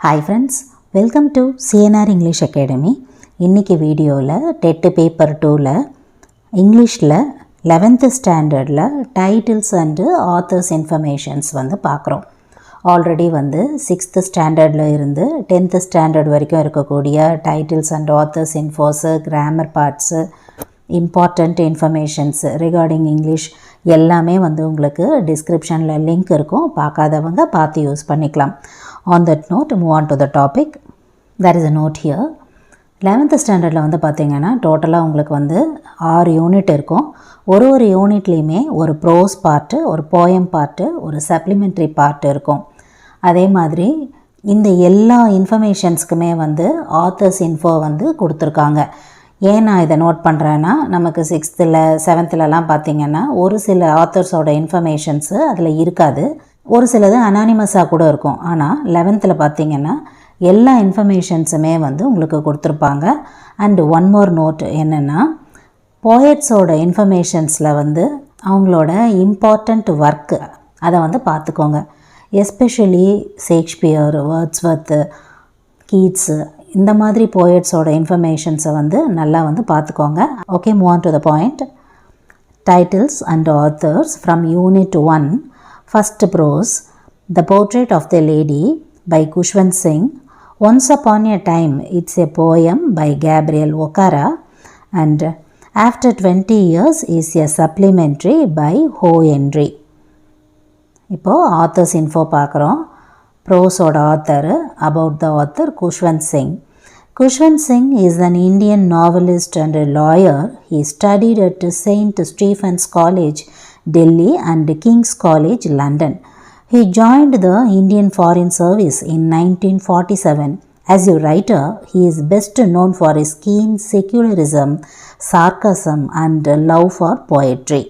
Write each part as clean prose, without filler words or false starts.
Hi friends, welcome to CNR English Academy. இன்னைக்கு வீடியோவில் dead paper 2ல இங்கிலீஷில் 11th ஸ்டாண்டர்டில் டைட்டில்ஸ் அண்டு ஆத்தர்ஸ் இன்ஃபர்மேஷன்ஸ் பார்க்குறோம். ஆல்ரெடி 6th ஸ்டாண்டர்டில் இருந்து 10th ஸ்டாண்டர்ட் வரைக்கும் இருக்கக்கூடிய titles and authors infos, grammar parts, important informations regarding English எல்லாமே உங்களுக்கு டிஸ்கிரிப்ஷனில் லிங்க் இருக்கும். பார்க்காதவங்க பார்த்து யூஸ் பண்ணிக்கலாம். On that note, move on to the topic. There is a note here. 11th ஸ்டாண்டர்டில் பார்த்தீங்கன்னா டோட்டலாக உங்களுக்கு 6 யூனிட் இருக்கும். ஒரு யூனிட்லேயுமே ஒரு ப்ரோஸ் பார்ட்டு, ஒரு போயம் பார்ட்டு, ஒரு சப்ளிமெண்ட்ரி பார்ட்டு இருக்கும். அதே மாதிரி இந்த எல்லா இன்ஃபர்மேஷன்ஸ்க்குமே ஆத்தர்ஸ் இன்ஃபோ கொடுத்துருக்காங்க. ஏன் நான் இதை நோட் பண்ணுறேன்னா, நமக்கு 6th 7thலலாம் பார்த்திங்கன்னா ஒரு சில ஆத்தர்ஸோட இன்ஃபர்மேஷன்ஸு அதில் இருக்காது. ஒரு சிலது அனானிமஸாக கூட இருக்கும். ஆனால் 11th பார்த்திங்கன்னா எல்லா இன்ஃபர்மேஷன்ஸுமே உங்களுக்கு கொடுத்துருப்பாங்க. அண்ட் ஒன் மோர் நோட் என்னென்னா, போயட்ஸோட இன்ஃபர்மேஷன்ஸில் அவங்களோட இம்பார்ட்டண்ட் ஒர்க்கு அதை பார்த்துக்கோங்க. எஸ்பெஷலி ஷேக்ஸ்பியர், வேர்ட்ஸ்வர்த்து, கீட்ஸு இந்த மாதிரி போயட்ஸோட இன்ஃபர்மேஷன்ஸை நல்லா பார்த்துக்கோங்க. Okay, move on to the point. Titles and authors from unit 1. First prose, The Portrait of the Lady by Khushwant Singh. Once Upon a Time, it's a poem by Gabriel Okara. And After 20 Years is a supplementary by Ho Henry. இப்போ authors info பார்க்குறோம். Prose-ஓட author, about the author Khushwant Singh. Khushwant Singh is an Indian novelist and a lawyer. He studied at St. Stephen's College, Delhi and King's College, London. He joined the Indian Foreign Service in 1947. As a writer, he is best known for his keen secularism, sarcasm and love for poetry.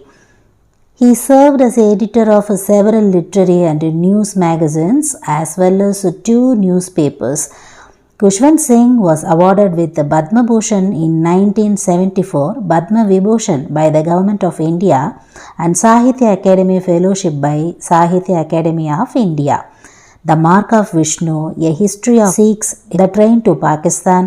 He served as editor of several literary and news magazines as well as 2 newspapers. Khushwant Singh was awarded with the Padma Bhushan in 1974, Padma Vibhushan by the Government of India and Sahitya Academy Fellowship by Sahitya Academy of India. The Mark of Vishnu, A History of Sikhs, The Train to Pakistan,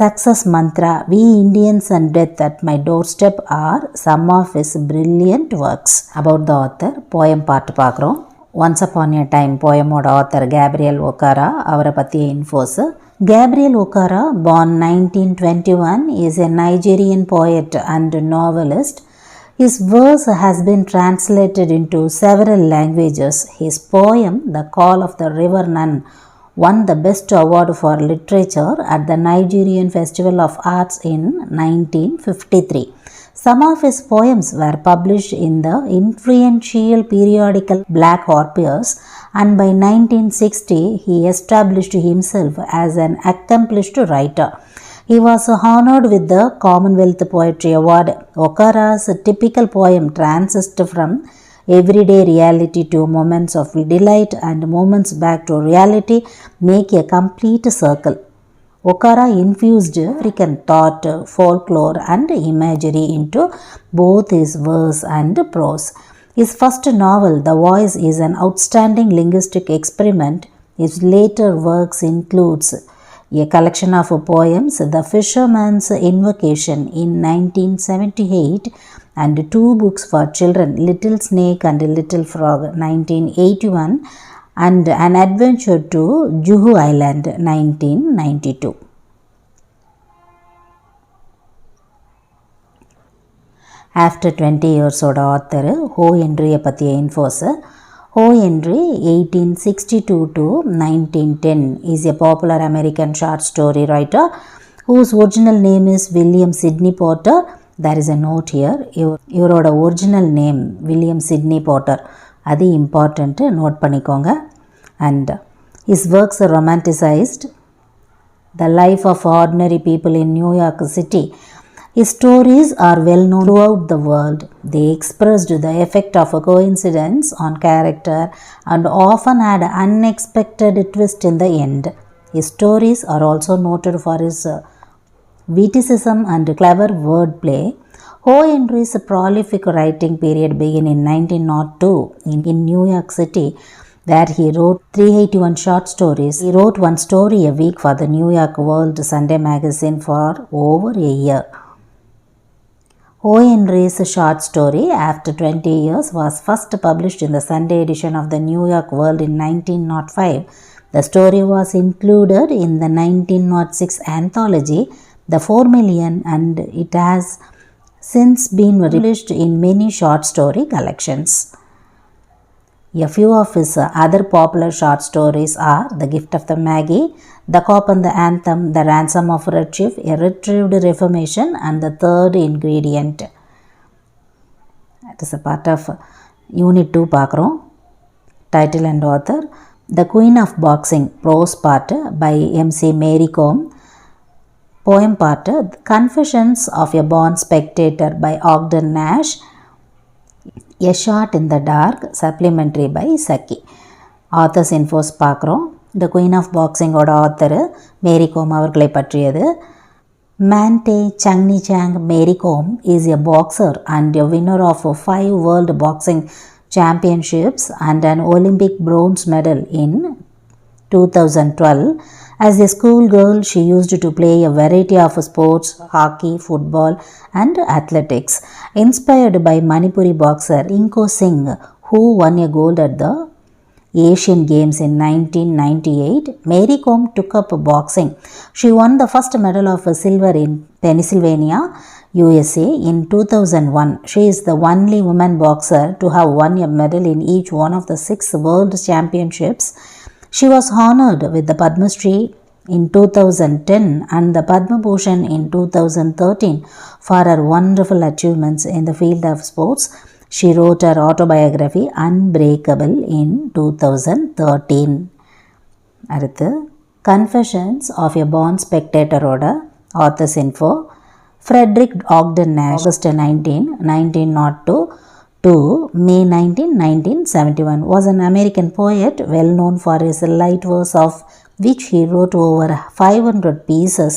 Success Mantra, We Indians and Death at My Doorstep are some of his brilliant works. About the author, poem part பார்க்குறோம். Once Upon a Time poem-ஓட author Gabriel Okara, அவரை பற்றிய இன்ஃபோஸு. Gabriel Okara, born 1921, is a Nigerian poet and novelist. His verse has been translated into several languages. His poem, The Call of the River Nun, won the Best Award for Literature at the Nigerian Festival of Arts in 1953. Some of his poems were published in the influential periodical Black Harpiers, and by 1960 he established himself as an accomplished writer. He was honored with the Commonwealth Poetry Award. Okara's typical poem transists from everyday reality to moments of delight and moments back to reality make a complete circle. Okara infused African thought, folklore and imagery into both his verse and prose. His first novel, The Voice, is an outstanding linguistic experiment. His later works includes a collection of poems, The Fisherman's Invocation in 1978, and 2 books for children, Little Snake and Little Frog 1981, and An Adventure to Juhu Island 1992. After 20 years old author Ho Henry பற்றிய இன்ஃபோஸு. Ho Henry 1862 to 1910 is a popular American short story writer whose original name is William Sidney Porter. There is a note here. இவரோட original name William Sydney போட்டர். அது important, note பண்ணிக்கோங்க. And his works are romanticized the life of ordinary people in New York City. His stories are well known throughout the world. They expressed the effect of a coincidence on character and often had an unexpected twist in the end. His stories are also noted for his witticism and clever wordplay. Ho Henry's prolific writing period began in 1902 in New York City. where he wrote 381 short stories. He wrote one story a week for the New York World Sunday magazine for over a year. O. Henry's short story, After 20 Years, was first published in the Sunday edition of the New York World in 1905. The story was included in the 1906 anthology, The 4 Million, and it has since been published in many short story collections. A few of his other popular short stories are The Gift of the Maggie, The Cop and the Anthem, The Ransom of Red Chief, A Retrieved Reformation, and The Third Ingredient. It is a part of Unit 2 பார்க்குறோம். Title and author, The Queen of Boxing, prose part by M.C. Mary Kom. Poem part, Confessions of a Born Spectator by Ogden Nash. A Shot in the Dark, supplementary by Saki. Authors infos பார்க்குறோம். The Queen of Boxing ஓட author மேரி கோம் அவர்களை பற்றியது. Mante Changnichang Mary Kom is a boxer and a winner of 5 world boxing championships and an Olympic bronze medal in 2012. As a schoolgirl, she used to play a variety of sports, hockey, football, and athletics. Inspired by Manipuri boxer Inko Singh, who won a gold at the Asian Games in 1998, Mary Kom took up boxing. She won the first medal of silver in Pennsylvania, USA in 2001. She is the only woman boxer to have won a medal in each one of the 6 world championships. She was honored with the Padma Shri in 2010 and the Padma Bhushan in 2013 for her wonderful achievements in the field of sports. She wrote her autobiography Unbreakable in 2013. அடுத்து Confessions of a Born Spectator ஓட authors info. Frederick Ogden Nash, August 19, 1902 to May 19, 1971, was an American poet well known for his light verse, of which he wrote over 500 pieces.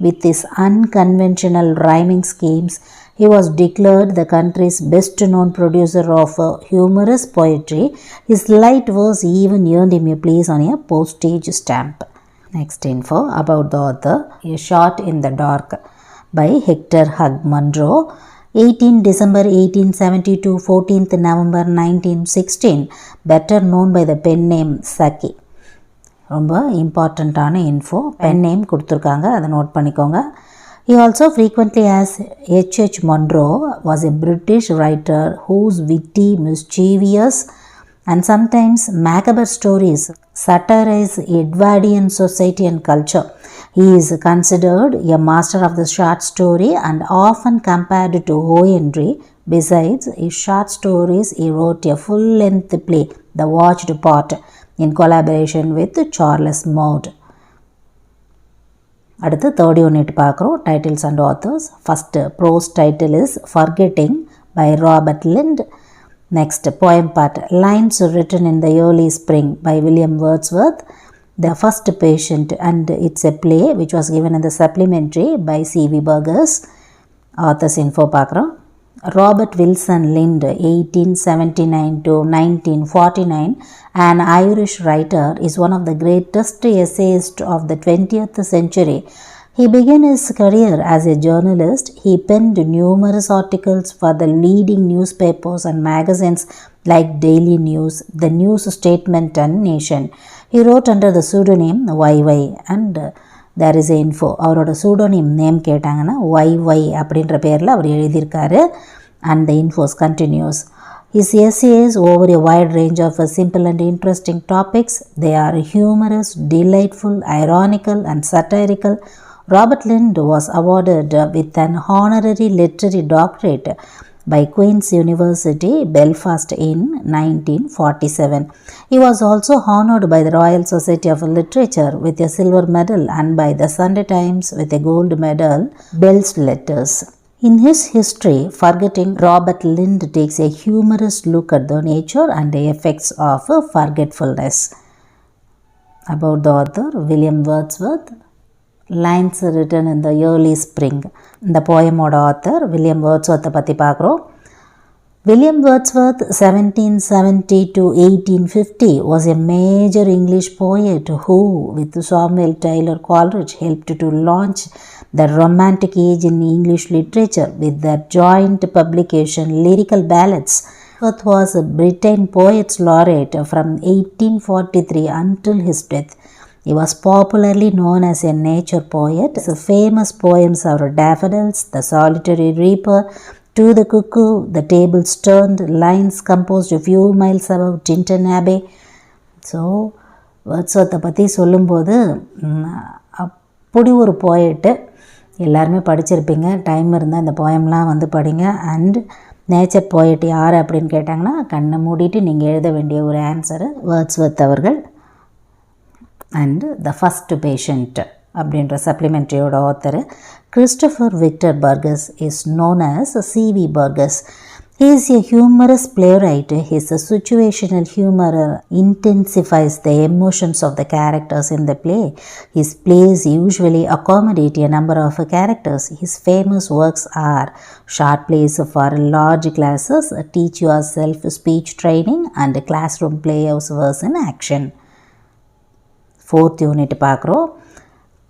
With his unconventional rhyming schemes, he was declared the country's best known producer of humorous poetry. His light verse even earned him a place on a postage stamp. Next info about the author, A Shot in the Dark by Hector Hugh Munro. 18 December 1872, 14th November 1916, better known by the pen name Saki. ரொம்ப இம்பார்ட்டண்ட்டான info, pen name கொடுத்துருக்காங்க, அதை note பண்ணிக்கோங்க. He also frequently as H.H. Munro was a British writer whose witty, mischievous and sometimes macabre stories satirize Edwardian society and culture. He is considered a master of the short story and often compared to O. Henry. Besides his short stories, he wrote a full-length play, The Watched Pot, in collaboration with Charles Maud. அடுத்து third unit பார்க்குறோம், titles and authors. First prose title is Forgetting by Robert Lind. Next poem part, Lines Written in the Early Spring by William Wordsworth. The First Patient, and it's a play which was given in the supplementary by C.V. Burgess. Authors info பார்க்குறோம். Robert Wilson Lind, 1879 to 1949, an Irish writer, is one of the greatest essayists of the 20th century. He began his career as a journalist. He penned numerous articles for the leading newspapers and magazines like Daily News, The News Statement and Nation. He wrote under the pseudonym YY, and there is a info. அவரோட pseudonym name கேட்டாங்கன்னா YY அப்படின்ற பேரில் அவர் எழுதியிருக்காரு. And the infos continues. His essays over a wide range of simple and interesting topics. They are humorous, delightful, ironical and satirical. Robert Lind was awarded with an honorary literary doctorate by Queen's University, Belfast in 1947. He was also honored by the Royal Society of Literature with a silver medal and by the Sunday Times with a gold medal, Bell's Letters. In his history, Forgetting, Robert Lind takes a humorous look at the nature and the effects of forgetfulness. About the author, William Wordsworth. Lines Written in the Early Spring. இந்த poem ஓட author William Wordsworth பற்றி பார்க்குறோம். William Wordsworth, 1770 to 1850, was a major English poet who, with Samuel Taylor Coleridge, helped to launch the Romantic Age in English literature with their joint publication Lyrical Ballads. Wordsworth was a Britain Poets Laureate from 1843 until his death. He was popularly known as a nature poet. His famous poems are Daffodils, The Solitary Reaper, To the Cuckoo, The Tables Turned, lines composed a few miles above Tintern Abbey. So வேர்ட்ஸ்வர்த்தை பற்றி சொல்லும்போது அப்படி ஒரு போயட்டு எல்லாருமே படிச்சிருப்பீங்க. Time இருந்தால் இந்த போயம்லாம் வந்து படிங்க. அண்ட் நேச்சர் போயட் யார் அப்படின்னு கேட்டாங்கன்னா கண்ணை மூடிட்டு நீங்கள் எழுத வேண்டிய ஒரு ஆன்சரு வேர்ட்ஸ்வர்த் அவர்கள். அண்டு த ஃபஸ்ட் பேஷண்ட் அப்படின்ற சப்ளிமெண்ட்ரியோட author Christopher Victor Burgess is known as C.V. Burgess. He is a humorous playwright. His situational humor intensifies the emotions of the characters in the play. His plays usually accommodate a number of characters. His famous works are short plays for large classes, Teach Yourself Speech Training, and Classroom Playhouse Verse in Action. Fourth unit பார்க்குறோம்.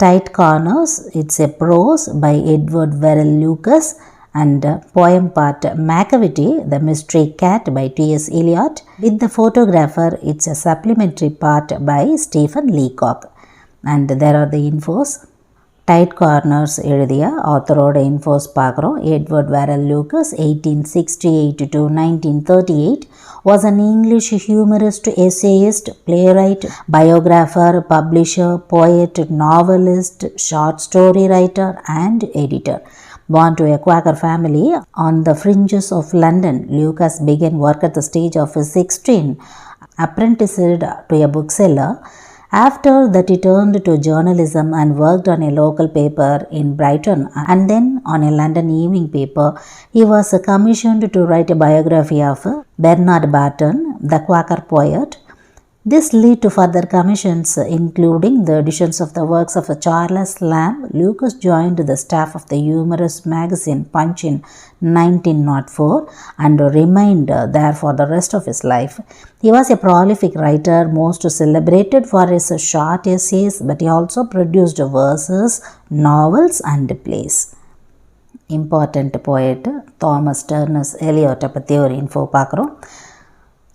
Tight Corners, it's a prose by Edward Verrell Lucas, and poem part Macavity, The Mystery Cat by T.S. Eliot. With the photographer, it's a supplementary part by Stephen Leacock. And there are the infos. Tight corners எழுதிய ஆத்தரோட infos பார்க்குறோம். Edward Verrall Lucas 1868 to 1938 was an English humorist, essayist, playwright, biographer, publisher, poet, novelist, short story writer and editor. Born to a Quaker family on the fringes of London, Lucas began work at the stage of 16, apprenticed to a bookseller. After that, he turned to journalism and worked on a local paper in Brighton and then on a London evening paper. He was commissioned to write a biography of Bernard Barton, the Quaker poet. This led to further commissions, including the editions of the works of Charles Lamb. Lucas joined the staff of the humorous magazine Punch in 1904 and remained there for the rest of his life. He was a prolific writer, most celebrated for his short essays, but he also produced verses, novels and plays. Important poet Thomas Turnus Eliot பற்றி ஒரு info பார்க்குறோம்.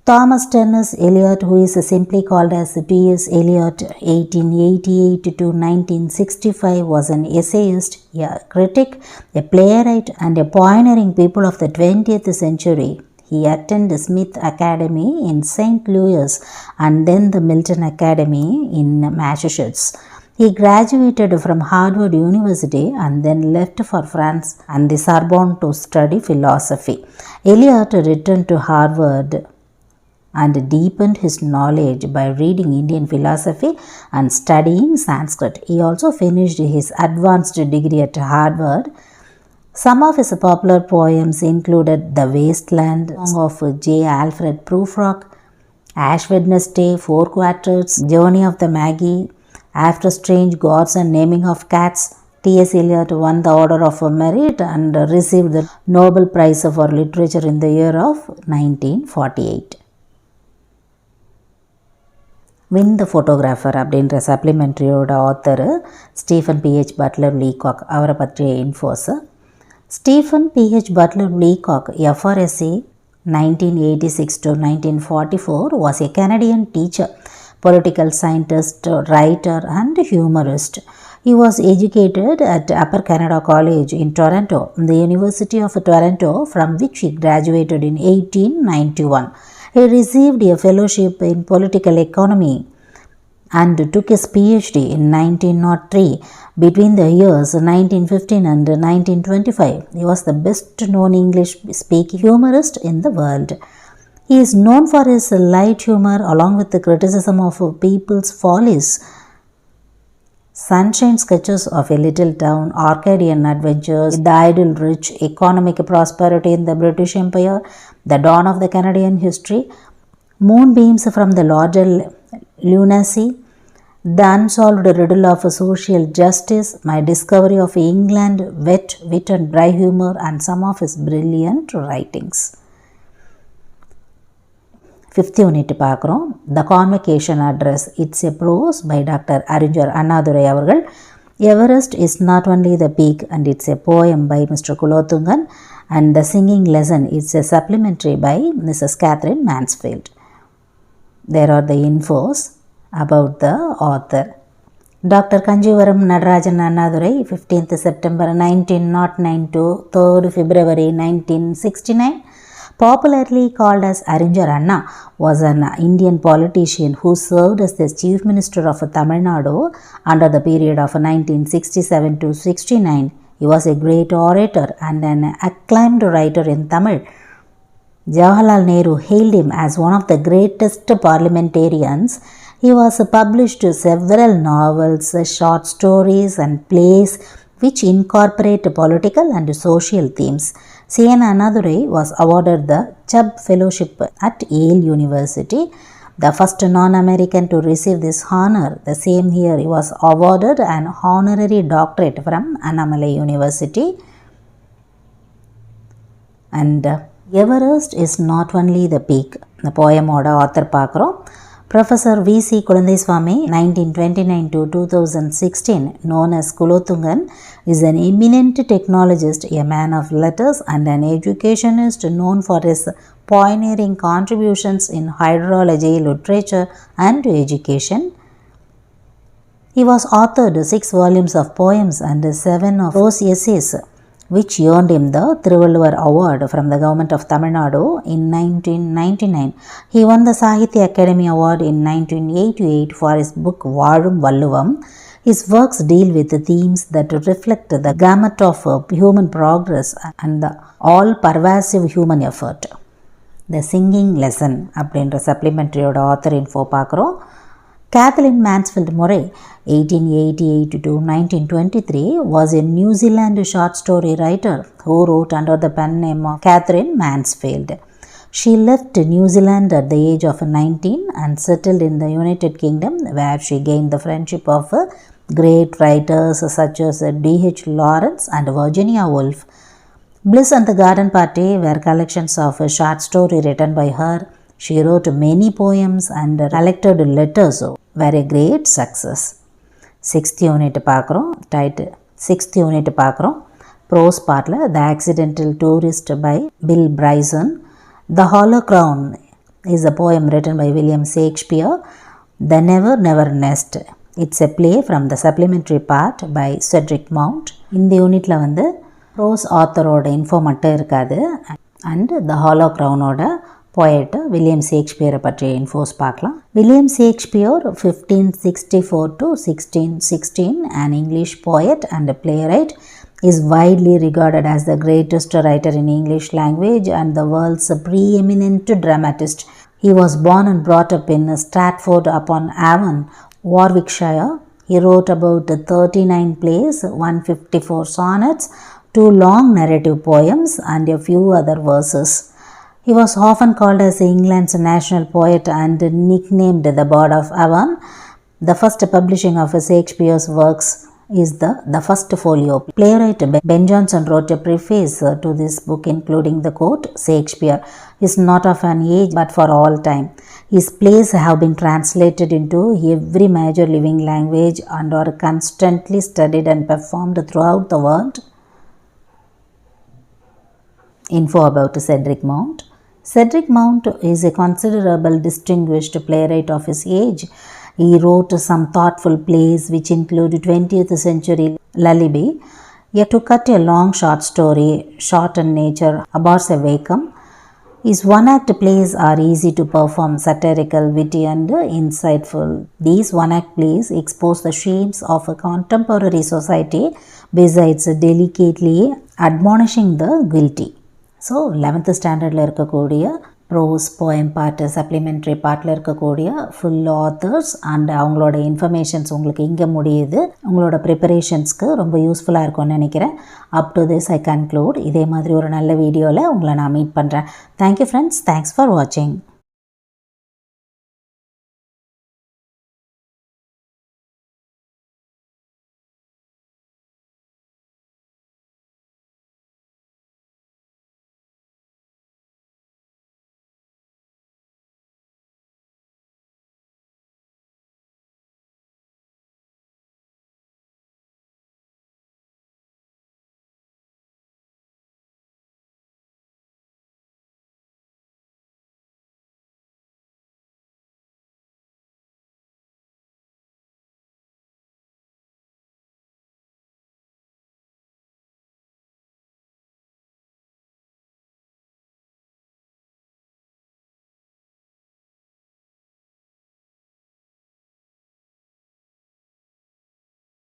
Thomas Turnus Eliot, who is simply called as T.S. Eliot, 1888 to 1965, was an essayist, a critic, a playwright and a pioneering people of the 20th century. He attended Smith Academy in St. Louis and then the Milton Academy in Massachusetts. He graduated from Harvard University and then left for France and the Sorbonne to study philosophy. Eliot returned to Harvard and deepened his knowledge by reading Indian philosophy and studying Sanskrit. He also finished his advanced degree at Harvard. Some of his popular poems included The Wasteland, Song of J. Alfred Prufrock, Ash Wednesday, Four Quarters, Journey of the Magi, After Strange Gods and Naming of Cats. T.S. Eliot won the Order of Merit and received the Nobel Prize for Literature in the year of 1948. With the photographer அப்படின்ற சப்ளிமெண்ட்ரியோட author Stephen PH Butler Leacock. அவரை பற்றிய infos. Stephen PH Butler Leacock, FRSC 1986 to 1944, was a Canadian teacher, political scientist, writer and humorist. He was educated at Upper Canada College in Toronto, the University of Toronto, from which he graduated in 1891. He received a fellowship in political economy and took his PhD in 1903. Between the years 1915 and 1925, he was the best known English-speaking humorist in the world. He is known for his light humor along with the criticism of people's follies. Sunshine Sketches of a Little Town, Arcadian Adventures, The Idle Rich, Economic Prosperity in the British Empire, The Dawn of the Canadian History, Moonbeams from the Larger Lunacy, The Unsolved Riddle of Social Justice, My Discovery of England, Wit and Dry Humor, and some of his brilliant writings. 5th unit பார்க்குறோம். The convocation address, it's a prose by doctor அறிஞர் அண்ணாதுரை அவர்கள். Everest is not only the peak and it's a poem by mister Kulothungan. And the singing lesson is a supplementary by Mrs. Catherine Mansfield. There are the infos about the author. Dr. Kanjivaram Nadarajan Annadurai, 15th September 1909 to 3rd February 1969, popularly called as Arinjar Anna, was an Indian politician who served as the Chief Minister of Tamil Nadu under the period of 1967 to 69. He was a great orator and an acclaimed writer in Tamil. Jawaharlal Nehru hailed him as one of the greatest parliamentarians. He was published several novels, short stories and plays which incorporate political and social themes. C.N. Annadurai was awarded the Chubb Fellowship at Yale University, the first non-American to receive this honor. The same year he was awarded an honorary doctorate from Annamalai University. And Everest is not only the peak. The poem oda author பார்க்குறோம். Professor V.C. Kulandaiswamy, 1929 to 2016, known as Kulothungan, is an eminent technologist, a man of letters and an educationist known for his pioneering contributions in hydrology, literature and education. He was authored 6 volumes of poems and 7 of prose essays, which earned him the Thiruvalluvar Award from the government of Tamil Nadu in 1999. He won the Sahitya Academy Award in 1988 for his book Vaalum Valluvam. His works deal with the themes that reflect the gamut of human progress and the all-pervasive human effort. The Singing Lesson அப்படின்ற சப்ளிமெண்ட்ரியோட author info பார்க்குறோம். Kathleen Mansfield Murray, 1888 to 1923, was a New Zealand short story writer who wrote under the pen name of Catherine Mansfield. She left New Zealand at the age of 19 and settled in the United Kingdom, where she gained the friendship of great writers such as D.H. Lawrence and Virginia Woolf. Bliss and the Garden Party were collections of short story written by her. She wrote many poems and collected letters, were a great success. 6th unit பார்க்குறோம். Title 6th unit பார்க்குறோம். Prose partல The Accidental Tourist by Bill Bryson. The Hollow Crown is a poem written by William Shakespeare. The Never Never Nest, it's a play from the supplementary part by Cedric Mount. இந்த யூனிட்ல வந்து pros ஆத்தரோட info மட்டும் இருக்காது. And the hollow க்ரௌனோட poet William ஷேக்ஸ்பியரை பற்றிய infos பார்க்கலாம். William Shakespeare 1564 to 1616, an English poet and playwright, is widely regarded as the greatest writer in English language and the world's preeminent dramatist. He was born and brought up in Stratford upon Avon, Warwickshire. He wrote about 39 plays, 154 sonnets, 2 long narrative poems and a few other verses. He was often called as England's national poet and nicknamed the Bard of Avon. The first publishing of Shakespeare's works is the first folio. Playwright Ben Jonson wrote a preface to this book including the quote, "Shakespeare is not of an age but for all time. His plays have been translated into every major living language and are constantly studied and performed throughout the world." Info about Cedric Mount. Cedric Mount is a considerable distinguished playwright of his age. He wrote some thoughtful plays which include 20th century Lullaby. Yet to cut a long short story, short in nature, Aborse Wakeham. His one-act plays are easy to perform, satirical, witty and insightful. These one-act plays expose the shames of a contemporary society besides delicately admonishing the guilty. So 11th ஸ்டாண்டர்டில் இருக்கக்கூடிய prose poem part supplementary பார்ட்டில் இருக்கக்கூடிய full authors and அவங்களோட informations உங்களுக்கு இங்கே முடியுது. உங்களோட ப்ரிப்பரேஷன்ஸ்க்கு ரொம்ப யூஸ்ஃபுல்லாக இருக்கும்னு நினைக்கிறேன். Up to this I conclude. இதே மாதிரி ஒரு நல்ல வீடியோவில் உங்களை நான் மீட் பண்ணுறேன். Thank you friends. தேங்க்ஸ் ஃபார் வாட்சிங்.